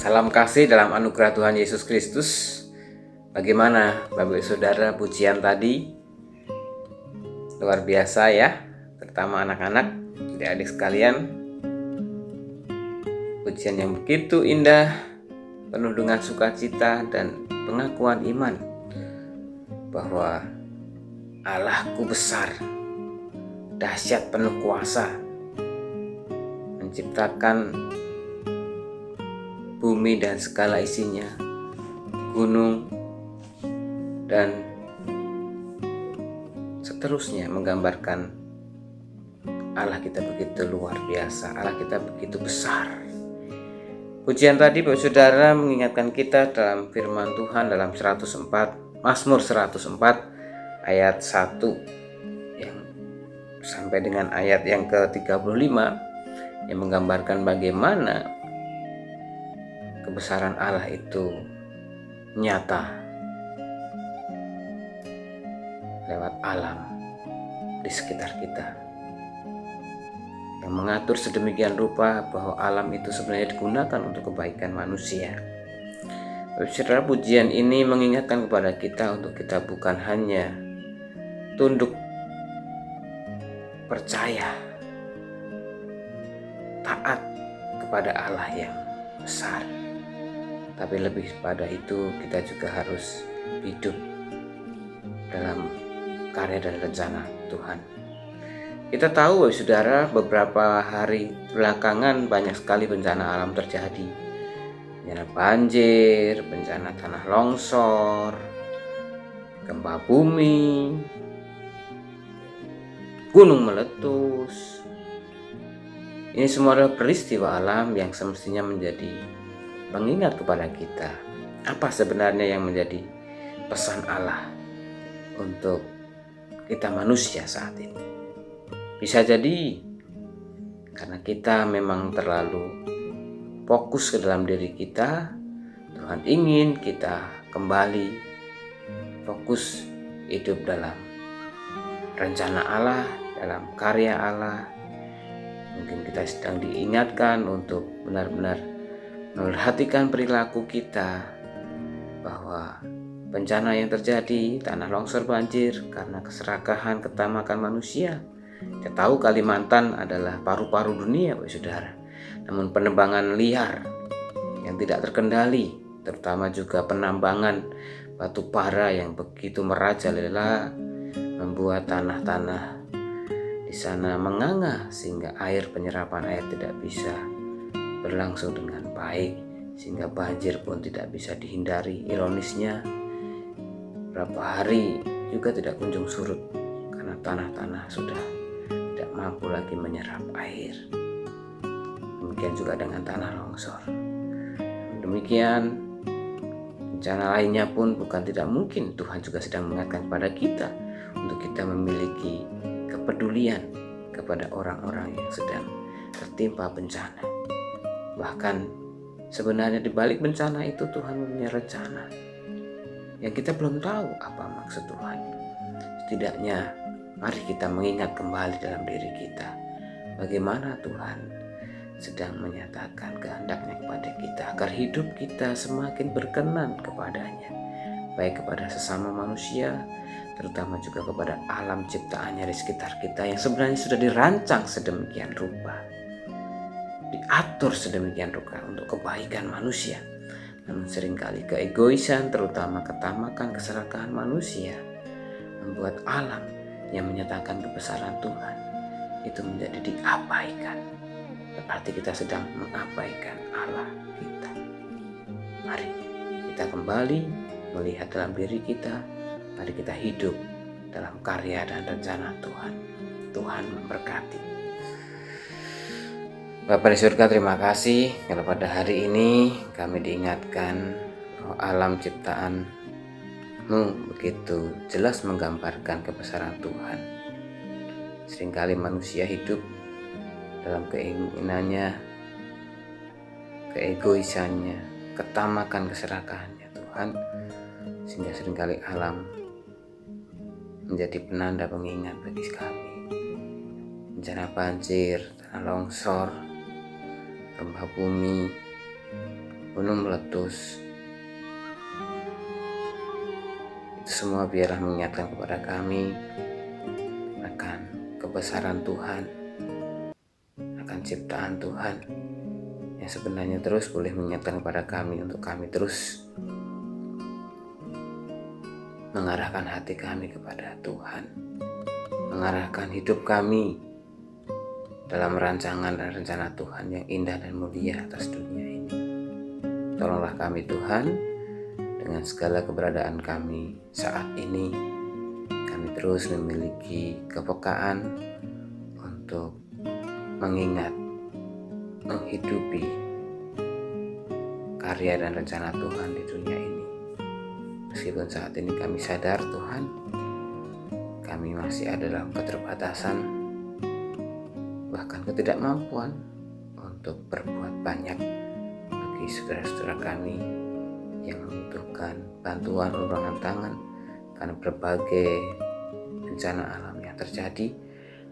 Salam kasih dalam anugerah Tuhan Yesus Kristus. Bagaimana Bapak Ibu Saudara pujian tadi? Luar biasa ya, terutama anak-anak, adik-adik sekalian. Pujian yang begitu indah, penuh dengan sukacita dan pengakuan iman bahwa Allahku besar, dahsyat penuh kuasa, menciptakan bumi dan segala isinya, gunung dan seterusnya, menggambarkan Allah kita begitu luar biasa, Allah kita begitu besar. Pujian tadi Bapak Saudara mengingatkan kita dalam firman Tuhan dalam Mazmur 104 ayat 1 yang sampai dengan ayat yang ke-35 yang menggambarkan bagaimana kebesaran Allah itu nyata lewat alam di sekitar kita, yang mengatur sedemikian rupa bahwa alam itu sebenarnya digunakan untuk kebaikan manusia. Saudara, pujian ini mengingatkan kepada kita untuk kita bukan hanya tunduk, percaya, taat kepada Allah yang besar, tapi lebih pada itu kita juga harus hidup dalam karya dan rencana Tuhan. Kita tahu saudara, beberapa hari belakangan banyak sekali bencana alam terjadi. Bencana banjir, bencana tanah longsor, gempa bumi, gunung meletus. Ini semua adalah peristiwa alam yang semestinya menjadi mengingat kepada kita apa sebenarnya yang menjadi pesan Allah untuk kita manusia saat ini. Bisa jadi karena kita memang terlalu fokus ke dalam diri kita, Tuhan ingin kita kembali fokus hidup dalam rencana Allah, dalam karya Allah. Mungkin kita sedang diingatkan untuk benar-benar memperhatikan perilaku kita, bahwa bencana yang terjadi, tanah longsor, banjir, karena keserakahan, ketamakan manusia. Kita tahu Kalimantan adalah paru-paru dunia, Bapak Saudara. Namun penebangan liar yang tidak terkendali, terutama juga penambangan batu bara yang begitu merajalela, membuat tanah-tanah di sana menganga sehingga penyerapan air tidak bisa berlangsung dengan baik, sehingga banjir pun tidak bisa dihindari. Ironisnya, berapa hari juga tidak kunjung surut karena tanah-tanah sudah tidak mampu lagi menyerap air. Demikian juga dengan tanah longsor. Demikian bencana lainnya pun bukan tidak mungkin. Tuhan juga sedang mengingatkan kepada kita untuk kita memiliki kepedulian kepada orang-orang yang sedang tertimpa bencana. Bahkan sebenarnya di balik bencana itu Tuhan mempunyai rencana yang kita belum tahu apa maksud Tuhan. Setidaknya mari kita mengingat kembali dalam diri kita bagaimana Tuhan sedang menyatakan kehendaknya kepada kita agar hidup kita semakin berkenan kepadanya, baik kepada sesama manusia, terutama juga kepada alam ciptaannya di sekitar kita yang sebenarnya sudah dirancang sedemikian rupa, diatur sedemikian rupa untuk kebaikan manusia. Namun seringkali keegoisan, terutama ketamakan, keserakahan manusia membuat alam yang menyatakan kebesaran Tuhan itu menjadi diabaikan. Berarti kita sedang mengabaikan Allah kita. Mari kita kembali melihat dalam diri kita. Mari kita hidup dalam karya dan rencana Tuhan. Tuhan memberkati. Bapa di surga, terima kasih kalau pada hari ini kami diingatkan bahwa alam ciptaan-Mu begitu jelas menggambarkan kebesaran Tuhan. Seringkali manusia hidup dalam keinginannya, keegoisannya, ketamakan, keserakahannya Tuhan, sehingga seringkali alam menjadi penanda pengingat bagi kami. Bencana banjir, tanah longsor, gempa bumi, gunung meletus. Itu semua biarlah mengingatkan kepada kami akan kebesaran Tuhan, akan ciptaan Tuhan, yang sebenarnya terus boleh mengingatkan kepada kami untuk kami terus mengarahkan hati kami kepada Tuhan, mengarahkan hidup kami dalam rancangan dan rencana Tuhan yang indah dan mulia atas dunia ini. Tolonglah kami Tuhan, dengan segala keberadaan kami saat ini, kami terus memiliki kepekaan untuk mengingat, menghidupi karya dan rencana Tuhan di dunia ini. Meskipun saat ini kami sadar Tuhan, kami masih ada dalam keterbatasan, bahkan ketidakmampuan untuk berbuat banyak bagi saudara-saudara kami yang membutuhkan bantuan uluran tangan karena berbagai bencana alam yang terjadi.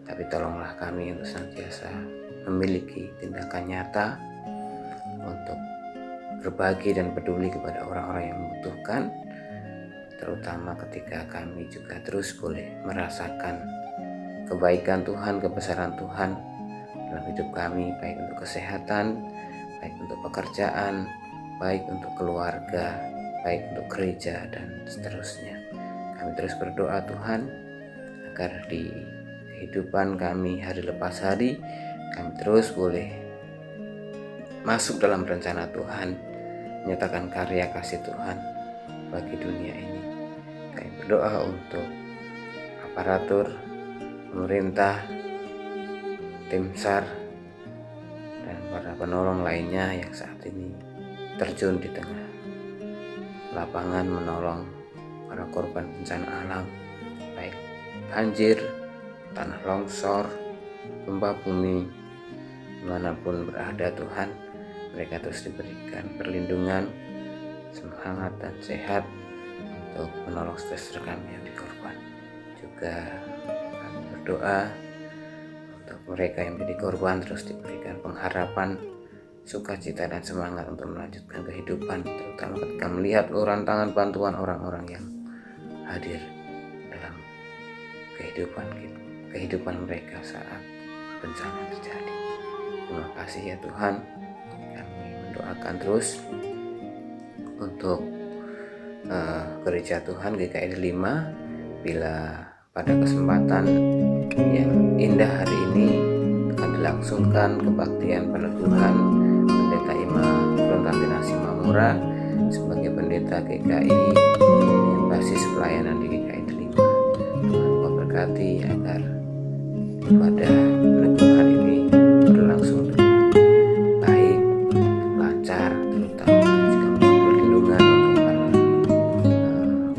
Tapi tolonglah kami untuk senantiasa memiliki tindakan nyata untuk berbagi dan peduli kepada orang-orang yang membutuhkan, terutama ketika kami juga terus boleh merasakan kebaikan Tuhan, kebesaran Tuhan dalam hidup kami, baik untuk kesehatan, baik untuk pekerjaan, baik untuk keluarga, baik untuk gereja, dan seterusnya. Kami terus berdoa Tuhan, agar di kehidupan kami hari lepas hari, kami terus boleh masuk dalam rencana Tuhan, menyatakan karya kasih Tuhan bagi dunia ini. Kami berdoa untuk aparatur, pemerintah, tim SAR, dan para penolong lainnya yang saat ini terjun di tengah lapangan menolong para korban bencana alam, baik banjir, tanah longsor, gempa bumi, dimanapun berada Tuhan, mereka terus diberikan perlindungan, semangat dan sehat untuk menolong saudara kami yang dikorban. Juga kami berdoa untuk mereka yang menjadi korban terus diberikan pengharapan, sukacita dan semangat untuk melanjutkan kehidupan, terutama ketika melihat uluran tangan bantuan orang-orang yang hadir dalam kehidupan mereka saat bencana terjadi. Terima kasih ya Tuhan. Kami mendoakan terus untuk gereja Tuhan GKI 5, bila pada kesempatan yang indah hari ini akan dilangsungkan kebaktian peneguhan Pendeta Ima Frontabinasi Mamura sebagai pendeta GKI dengan basis pelayanan di GKI 5. Tuhan memberkati agar ibadah peneguhan ini berlangsung dengan baik, lancar, terutama juga perlindungan untuk para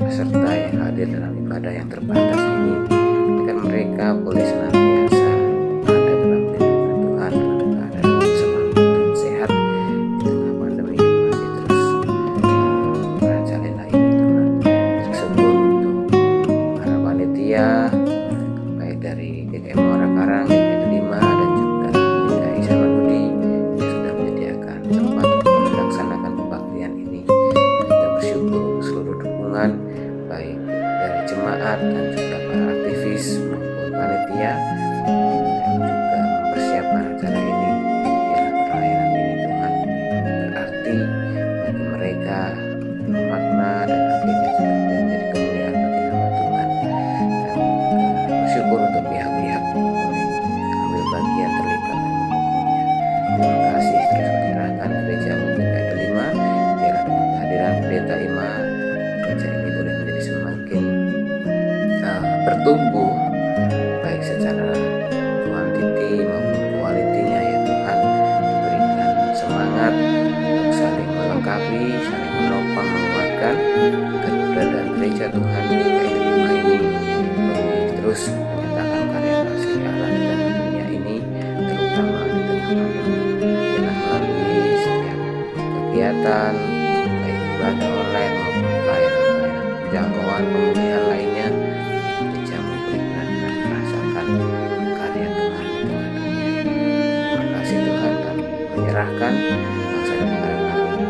peserta yang hadir dalam ibadah yang terbatas ini, agar mereka boleh senantiasa ada dalam lindungan Tuhan, dalam keadaan semangat dan sehat di tengah pandemi yang masih terus merajalela ini Tuhan. Bersyukur untuk para panitia, baik dari GKI Muara Karang, GKI 5, dan juga GKI Samanudi yang sudah menyediakan tempat untuk melaksanakan kebaktian ini. Kita bersyukur untuk seluruh dukungan, baik dari jemaat dan juga para aktivis maupun panitia yang juga mempersiapkan acara ini. Biarlah pelayanan ini Tuhan berarti bagi mereka, bermakna, dan akhirnya juga menjadi kemuliaan bagi nama Tuhan. Kami juga bersyukur untuk pihak-pihak yang boleh ambil bagian terlibat dan mendukungnya. Terima kasih, terus menyerahkan gereja GKI 5, biarlah dengan kehadiran Pendeta Ima, gereja ini boleh menjadi semakin bertumbuh, baik secara kuantiti maupun kualitinya ya Tuhan. Diberikan semangat untuk saling melengkapi, saling menopang, menguatkan, agar keberadaan gereja Tuhan di GKI 5 ini boleh terus menyatakan karya kasih Allah di dalam dunia ini, terutama di tengah pandemi. Biarlah melalui setiap kegiatan, baik ibadah online maupun pelayanan penjangkauan pemulihan lainnya, gereja boleh benar-benar merasakan karya Tuhan di tengah dunia ini. Terima kasih Tuhan, kami menyerahkan bangsa dan negara kami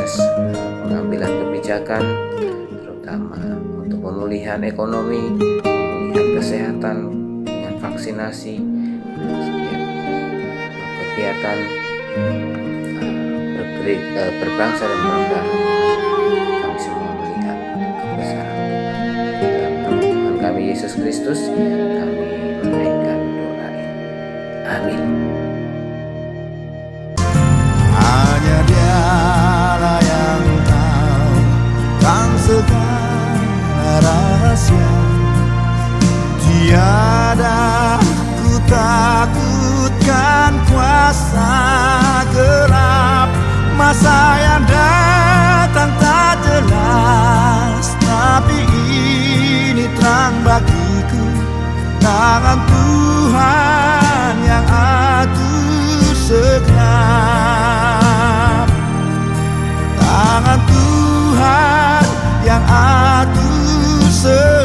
proses pengambilan kebijakan, terutama untuk pemulihan ekonomi, pemulihan kesehatan dengan vaksinasi, kegiatan berbangsa dan bernegara. Kami semua melihat kebesaran Tuhan. Dalam nama Tuhan kami Yesus Kristus, kami menaikkan doa ini. Amin. Hanya Dialah yang tahu kan segala rahasia. Tiada ku takutkan kuasa gelap, masa yang datang tak jelas, tapi ini terang bagiku. Tangan Tuhan yang atur segenap, tangan Tuhan yang atur segenap.